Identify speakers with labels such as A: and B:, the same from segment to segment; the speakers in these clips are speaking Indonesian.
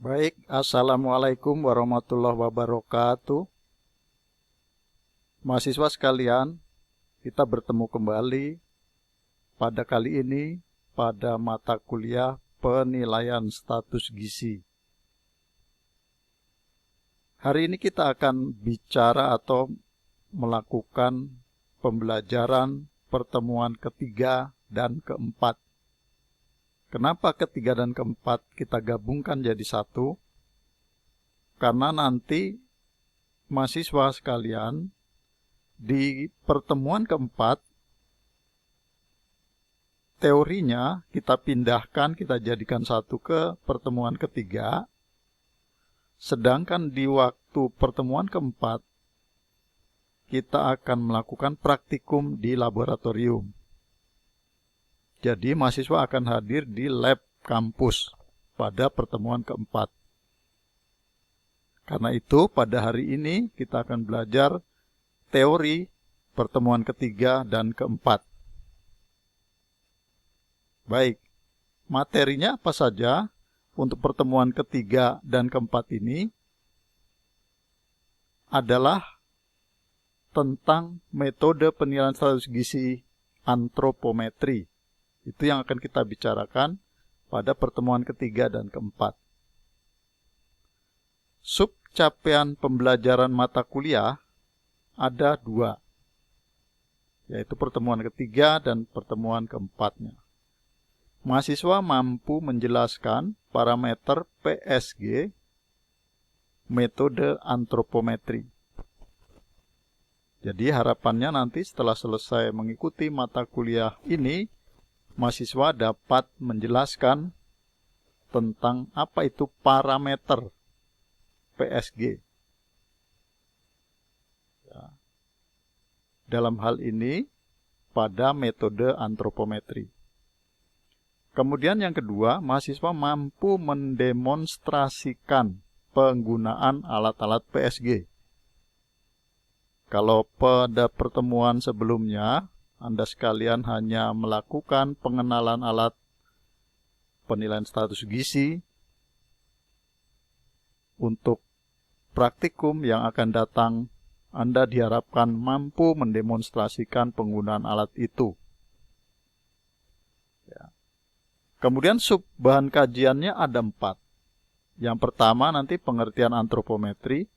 A: Baik, Assalamualaikum warahmatullahi wabarakatuh. Mahasiswa sekalian, kita bertemu kembali pada kali ini pada mata kuliah penilaian status gizi. Hari ini kita akan bicara atau melakukan pembelajaran pertemuan ketiga dan keempat. Kenapa ketiga dan keempat kita gabungkan jadi satu? Karena nanti mahasiswa sekalian di pertemuan keempat, teorinya kita pindahkan, kita jadikan satu ke pertemuan ketiga, sedangkan di waktu pertemuan keempat, kita akan melakukan praktikum di laboratorium. Jadi mahasiswa akan hadir di lab kampus pada pertemuan keempat. Karena itu pada hari ini kita akan belajar teori pertemuan ketiga dan keempat. Baik, materinya apa saja untuk pertemuan ketiga dan keempat ini adalah tentang metode penilaian status gizi antropometri. Itu yang akan kita bicarakan pada pertemuan ketiga dan keempat. Sub capaian pembelajaran mata kuliah ada dua, yaitu pertemuan ketiga dan pertemuan keempatnya. Mahasiswa mampu menjelaskan parameter PSG, metode antropometri. Jadi harapannya nanti setelah selesai mengikuti mata kuliah ini, mahasiswa dapat menjelaskan tentang apa itu parameter PSG. Dalam hal ini pada metode antropometri. Kemudian yang kedua, mahasiswa mampu mendemonstrasikan penggunaan alat-alat PSG. Kalau pada pertemuan sebelumnya, Anda sekalian hanya melakukan pengenalan alat penilaian status gizi, untuk praktikum yang akan datang, Anda diharapkan mampu mendemonstrasikan penggunaan alat itu. Kemudian sub bahan kajiannya ada 4. Yang pertama nanti pengertian antropometri.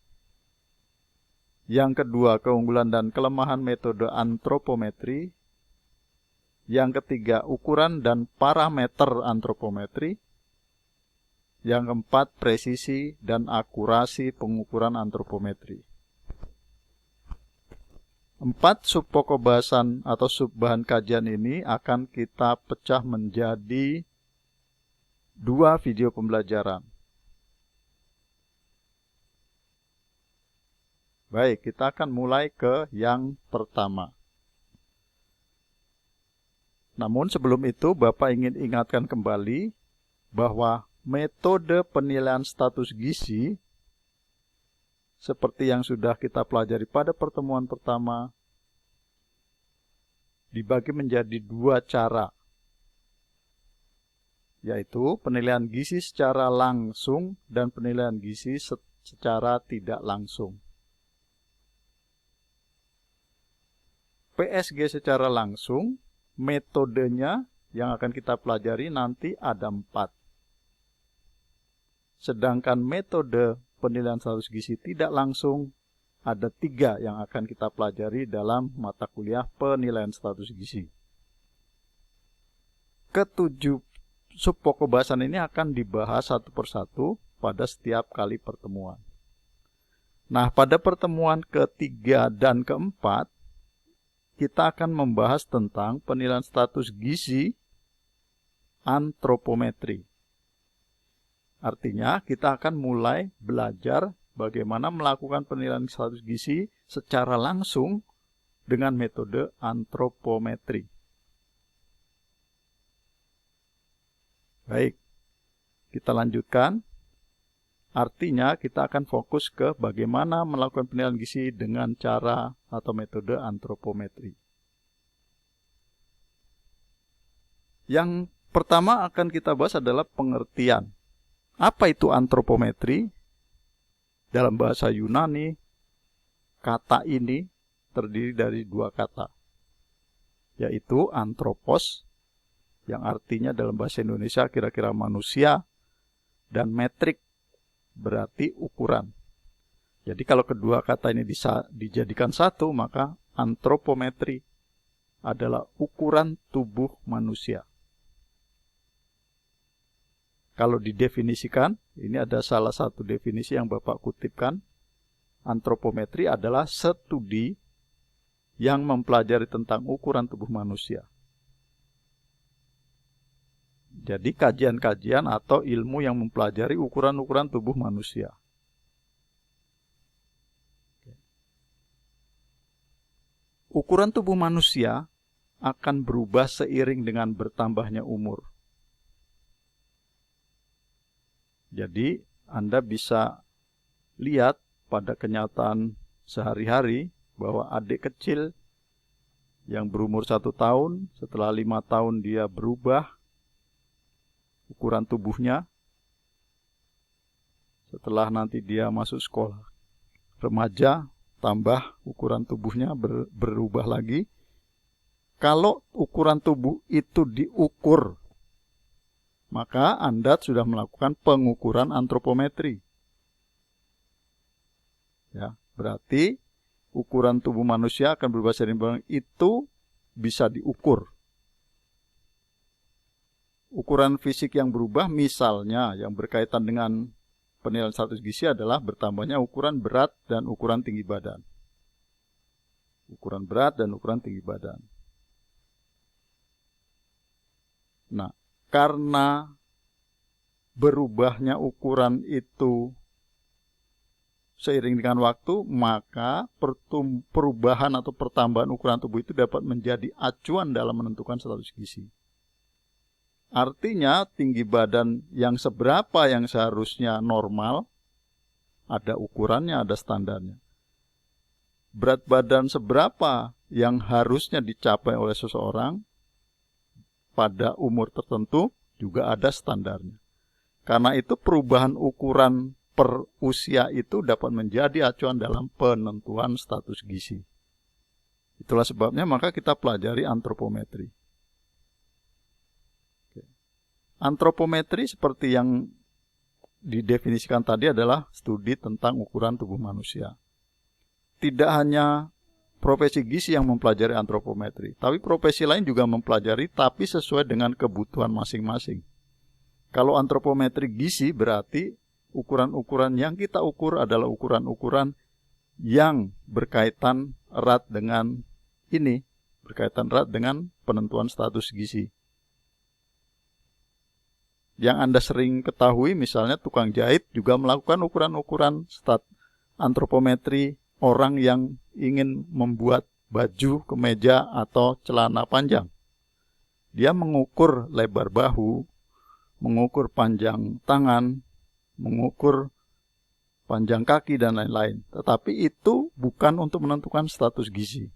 A: Yang kedua keunggulan dan kelemahan metode antropometri. Yang ketiga ukuran dan parameter antropometri. Yang keempat presisi dan akurasi pengukuran antropometri. 4 sub pokok bahasan atau sub bahan kajian ini akan kita pecah menjadi 2 video pembelajaran. Baik, kita akan mulai ke yang pertama. Namun sebelum itu, Bapak ingin ingatkan kembali bahwa metode penilaian status gizi seperti yang sudah kita pelajari pada pertemuan pertama dibagi menjadi 2 cara, yaitu penilaian gizi secara langsung dan penilaian gizi secara tidak langsung. PSG secara langsung, metodenya yang akan kita pelajari nanti ada 4. Sedangkan metode penilaian status gizi tidak langsung ada 3 yang akan kita pelajari dalam mata kuliah penilaian status gizi. Ketujuh sub pokok bahasan ini akan dibahas satu persatu pada setiap kali pertemuan. Nah, pada pertemuan ketiga dan keempat, kita akan membahas tentang penilaian status gizi antropometri. Artinya, kita akan mulai belajar bagaimana melakukan penilaian status gizi secara langsung dengan metode antropometri. Baik, kita lanjutkan. Artinya kita akan fokus ke bagaimana melakukan penilaian gizi dengan cara atau metode antropometri. Yang pertama akan kita bahas adalah pengertian. Apa itu antropometri? Dalam bahasa Yunani, kata ini terdiri dari dua kata, yaitu antropos, yang artinya dalam bahasa Indonesia kira-kira manusia, dan metrik, berarti ukuran. Jadi kalau kedua kata ini dijadikan satu, maka antropometri adalah ukuran tubuh manusia. Kalau didefinisikan, ini ada salah satu definisi yang Bapak kutipkan. Antropometri adalah studi yang mempelajari tentang ukuran tubuh manusia. Jadi kajian-kajian atau ilmu yang mempelajari ukuran-ukuran tubuh manusia. Ukuran tubuh manusia akan berubah seiring dengan bertambahnya umur. Jadi Anda bisa lihat pada kenyataan sehari-hari bahwa adik kecil yang berumur 1 tahun, setelah 5 tahun dia berubah ukuran tubuhnya. Setelah nanti dia masuk sekolah remaja, tambah ukuran tubuhnya berubah lagi. Kalau ukuran tubuh itu diukur, maka Anda sudah melakukan pengukuran antropometri. Ya, berarti ukuran tubuh manusia akan berubah seiring itu bisa diukur. Ukuran fisik yang berubah, misalnya yang berkaitan dengan penilaian status gizi adalah bertambahnya ukuran berat dan ukuran tinggi badan. Ukuran berat dan ukuran tinggi badan. Nah, karena berubahnya ukuran itu seiring dengan waktu, maka perubahan atau pertambahan ukuran tubuh itu dapat menjadi acuan dalam menentukan status gizi. Artinya tinggi badan yang seberapa yang seharusnya normal, ada ukurannya, ada standarnya. Berat badan seberapa yang harusnya dicapai oleh seseorang pada umur tertentu juga ada standarnya. Karena itu perubahan ukuran per usia itu dapat menjadi acuan dalam penentuan status gizi. Itulah sebabnya maka kita pelajari antropometri. Antropometri seperti yang didefinisikan tadi adalah studi tentang ukuran tubuh manusia. Tidak hanya profesi gizi yang mempelajari antropometri, tapi profesi lain juga mempelajari, tapi sesuai dengan kebutuhan masing-masing. Kalau antropometri gizi berarti ukuran-ukuran yang kita ukur adalah ukuran-ukuran yang berkaitan erat dengan ini, berkaitan erat dengan penentuan status gizi. Yang Anda sering ketahui, misalnya tukang jahit juga melakukan ukuran-ukuran antropometri orang yang ingin membuat baju, kemeja, atau celana panjang. Dia mengukur lebar bahu, mengukur panjang tangan, mengukur panjang kaki, dan lain-lain. Tetapi itu bukan untuk menentukan status gizi.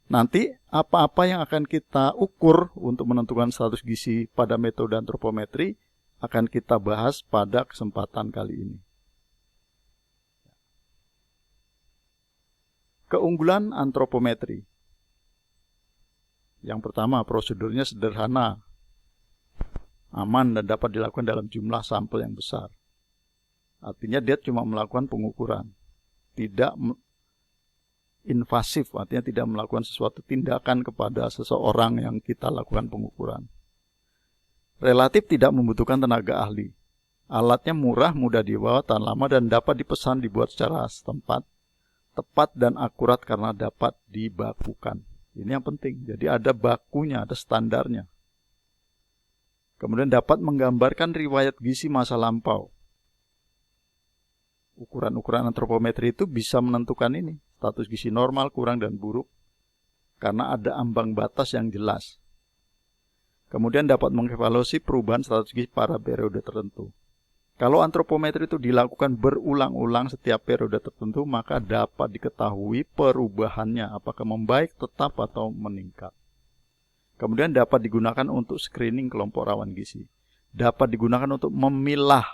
A: Nanti apa-apa yang akan kita ukur untuk menentukan status gizi pada metode antropometri akan kita bahas pada kesempatan kali ini. Keunggulan antropometri. Yang pertama, prosedurnya sederhana, aman, dan dapat dilakukan dalam jumlah sampel yang besar. Artinya dia cuma melakukan pengukuran, tidak invasif, artinya tidak melakukan sesuatu tindakan kepada seseorang yang kita lakukan pengukuran. Relatif tidak membutuhkan tenaga ahli. Alatnya murah, mudah dibawa, tahan lama, dan dapat dipesan dibuat secara setempat, tepat dan akurat karena dapat dibakukan. Ini yang penting. Jadi ada bakunya, ada standarnya. Kemudian dapat menggambarkan riwayat gizi masa lampau. Ukuran-ukuran antropometri itu bisa menentukan ini, status gizi normal, kurang, dan buruk, karena ada ambang batas yang jelas. Kemudian dapat mengevaluasi perubahan status gizi pada periode tertentu. Kalau antropometri itu dilakukan berulang-ulang setiap periode tertentu, maka dapat diketahui perubahannya, apakah membaik, tetap, atau meningkat. Kemudian dapat digunakan untuk screening kelompok rawan gizi. dapat digunakan untuk memilah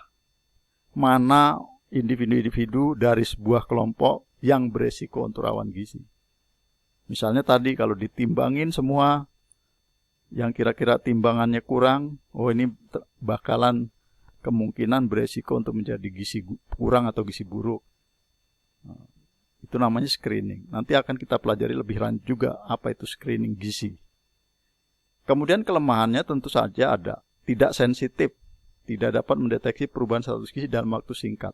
A: mana individu-individu dari sebuah kelompok yang beresiko untuk rawan gizi. Misalnya tadi kalau ditimbangin semua yang kira-kira timbangannya kurang, oh ini bakalan kemungkinan beresiko untuk menjadi gizi kurang atau gizi buruk. Itu namanya screening. Nanti akan kita pelajari lebih lanjut juga apa itu screening gizi. Kemudian kelemahannya tentu saja ada. Tidak sensitif, tidak dapat mendeteksi perubahan status gizi dalam waktu singkat.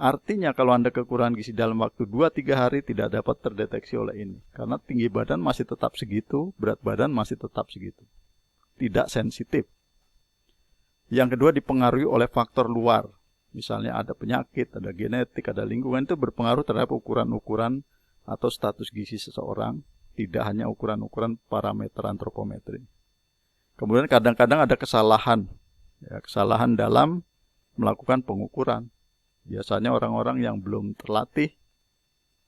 A: Artinya kalau Anda kekurangan gizi dalam waktu 2-3 hari tidak dapat terdeteksi oleh ini. Karena tinggi badan masih tetap segitu, berat badan masih tetap segitu. Tidak sensitif. Yang kedua dipengaruhi oleh faktor luar. Misalnya ada penyakit, ada genetik, ada lingkungan, itu berpengaruh terhadap ukuran-ukuran atau status gizi seseorang. Tidak hanya ukuran-ukuran parameter antropometri. Kemudian kadang-kadang ada kesalahan. Ya, kesalahan dalam melakukan pengukuran. Biasanya orang-orang yang belum terlatih,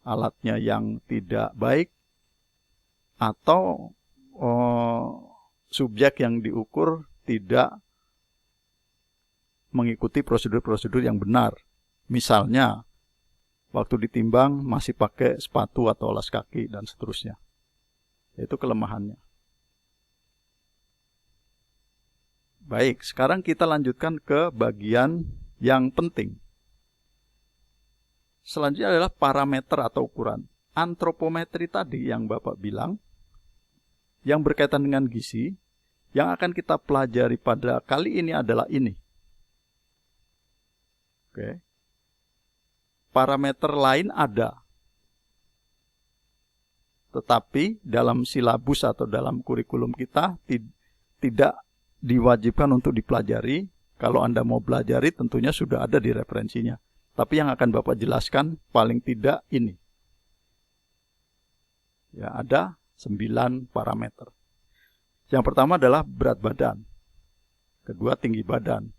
A: alatnya yang tidak baik, atau subjek yang diukur tidak mengikuti prosedur-prosedur yang benar. Misalnya, waktu ditimbang masih pakai sepatu atau alas kaki dan seterusnya. Itu kelemahannya. Baik, sekarang kita lanjutkan ke bagian yang penting. Selanjutnya adalah parameter atau ukuran. Antropometri tadi yang Bapak bilang, yang berkaitan dengan gizi, yang akan kita pelajari pada kali ini adalah ini. Oke. Parameter lain ada. Tetapi dalam silabus atau dalam kurikulum kita tidak diwajibkan untuk dipelajari. Kalau Anda mau pelajari tentunya sudah ada di referensinya. Tapi yang akan Bapak jelaskan paling tidak ini. Ya, ada 9 parameter. Yang pertama adalah berat badan. Kedua tinggi badan.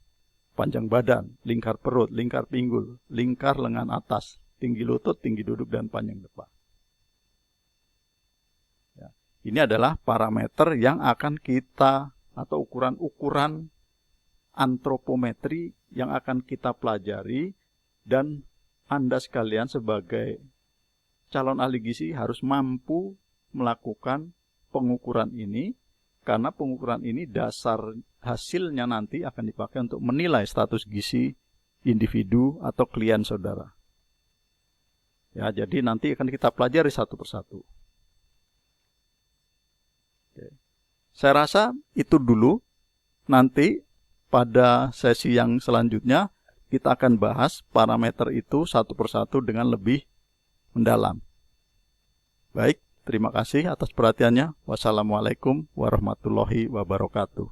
A: Panjang badan, lingkar perut, lingkar pinggul, lingkar lengan atas, tinggi lutut, tinggi duduk, dan panjang depan. Ya, ini adalah parameter yang akan kita, atau ukuran-ukuran antropometri yang akan kita pelajari, dan Anda sekalian sebagai calon ahli gizi harus mampu melakukan pengukuran ini, karena pengukuran ini dasar hasilnya nanti akan dipakai untuk menilai status gizi individu atau klien saudara. Ya, jadi nanti akan kita pelajari satu persatu. Oke. Saya rasa itu dulu. Nanti pada sesi yang selanjutnya kita akan bahas parameter itu satu persatu dengan lebih mendalam. Baik, terima kasih atas perhatiannya. Wassalamualaikum warahmatullahi wabarakatuh.